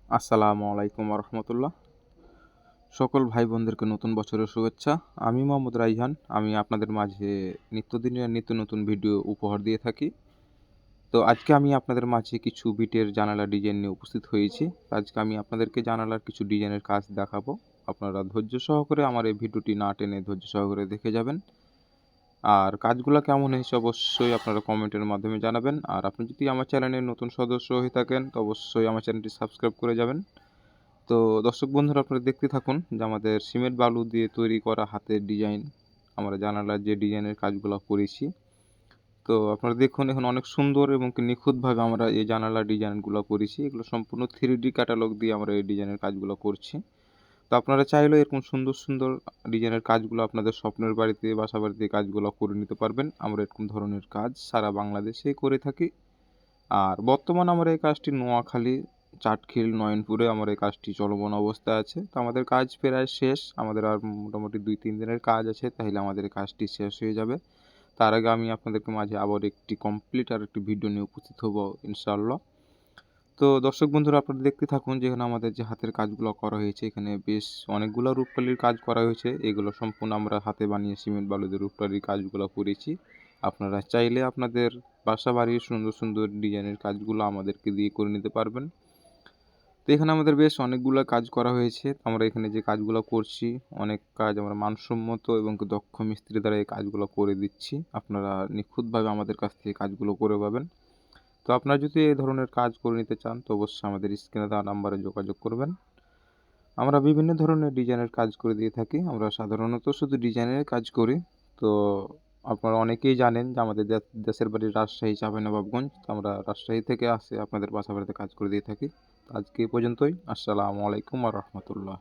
আসসালামু আলাইকুম রহমতুল্লাহ। সকল ভাই বোনদেরকে নতুন বছরের শুভেচ্ছা। আমি মোহাম্মদ রাইহান। আমি আপনাদের মাঝে নিত্যদিনের নিত্য নতুন ভিডিও উপহার দিয়ে থাকি। তো আজকে আমি আপনাদের মাঝে কিছু বিটের জানালা ডিজাইন নিয়ে উপস্থিত হয়েছি। আজকে আমি আপনাদেরকে জানালার কিছু ডিজাইনের কাজ দেখাবো। আপনারা ধৈর্য সহকারে আমার এই ভিডিওটি না টেনে ধৈর্য সহকারে দেখে যাবেন। আর কাজগুলো কেমন হয়েছে অবশ্যই আপনারা কমেন্টের মাধ্যমে জানাবেন। আর আপনি যদি আমার চ্যানেলের নতুন সদস্য হয়ে থাকেন তো অবশ্যই আমার চ্যানেলটি সাবস্ক্রাইব করে যাবেন। তো দর্শক বন্ধুরা, আপনারা দেখতে থাকুন যে আমাদের সিমেন্ট বালু দিয়ে তৈরি করা হাতের ডিজাইন, আমরা জানালার যে ডিজাইনের কাজগুলো করেছি। তো আপনারা দেখুন, এখন অনেক সুন্দর এবং কি নিখুঁতভাবে আমরা এই জানালার ডিজাইনগুলো করেছি। এগুলো সম্পূর্ণ 3D ক্যাটালগ দিয়ে আমরা এই ডিজাইনের কাজগুলো করছি। তো আপনারা চাইলেও এরকম সুন্দর সুন্দর ডিজাইনের কাজগুলো আপনাদের স্বপ্নের বাড়িতে, বাসা বাড়িতে কাজগুলো করে নিতে পারবেন। আমরা এরকম ধরনের কাজ সারা বাংলাদেশে করে থাকি। আর বর্তমানে আমরা এই কাজটি নোয়াখালী, চাটখিল, নয়নপুরে আমার এই কাজটি চলমান অবস্থায় আছে। তো আমাদের কাজ প্রায় শেষ। আমাদের আর মোটামুটি 2-3 দিনের কাজ আছে, তাহলে আমাদের এই কাজটি শেষ হয়ে যাবে। তার আগে আমি আপনাদেরকে মাঝে আবার একটি কমপ্লিট আর একটি ভিডিও নিয়ে উপস্থিত হব ইনশাআল্লাহ। তো দর্শক বন্ধুরা, আপনারা দেখতে থাকুন যে এখানে আমাদের যে হাতের কাজগুলো করা হয়েছে, এখানে বেশ অনেকগুলো রূপকালির কাজ করা হয়েছে। এগুলো সম্পূর্ণ আমরা হাতে বানিয়ে সিমেন্ট বালু দিয়ে রূপকালির কাজগুলো করেছি। আপনারা চাইলে আপনাদের বাসা বাড়ির সুন্দর সুন্দর ডিজাইনের কাজগুলো আমাদেরকে দিয়ে করে নিতে পারবেন। তো এখানে আমাদের বেশ অনেকগুলো কাজ করা হয়েছে। আমরা এখানে যে কাজগুলো করছি, অনেক কাজ আমরা মানসম্মত এবং দক্ষ মিস্ত্রি দ্বারা এই কাজগুলো করে দিচ্ছি। আপনারা নিখুঁতভাবে আমাদের কাছ থেকে কাজগুলো করে পাবেন। তো আপনারা যদি এই ধরনের কাজ করে নিতে চান তো অবশ্যই আমাদের স্ক্রিনে দেওয়া নাম্বারে যোগাযোগ করবেন। আমরা বিভিন্ন ধরনের ডিজাইনের কাজ করে দিয়ে থাকি। আমরা সাধারণত শুধু ডিজাইনের কাজ করি। তো আপনারা অনেকেই জানেন যে আমাদের দেশের বাড়ি রাজশাহী, চাঁপাইনবাবগঞ্জ। তো আমরা রাজশাহী থেকে আপনাদের বাসা বাড়িতে কাজ করে দিয়ে থাকি। আজকে এই পর্যন্তই। আসসালামু আলাইকুম ওয়া রাহমাতুল্লাহ।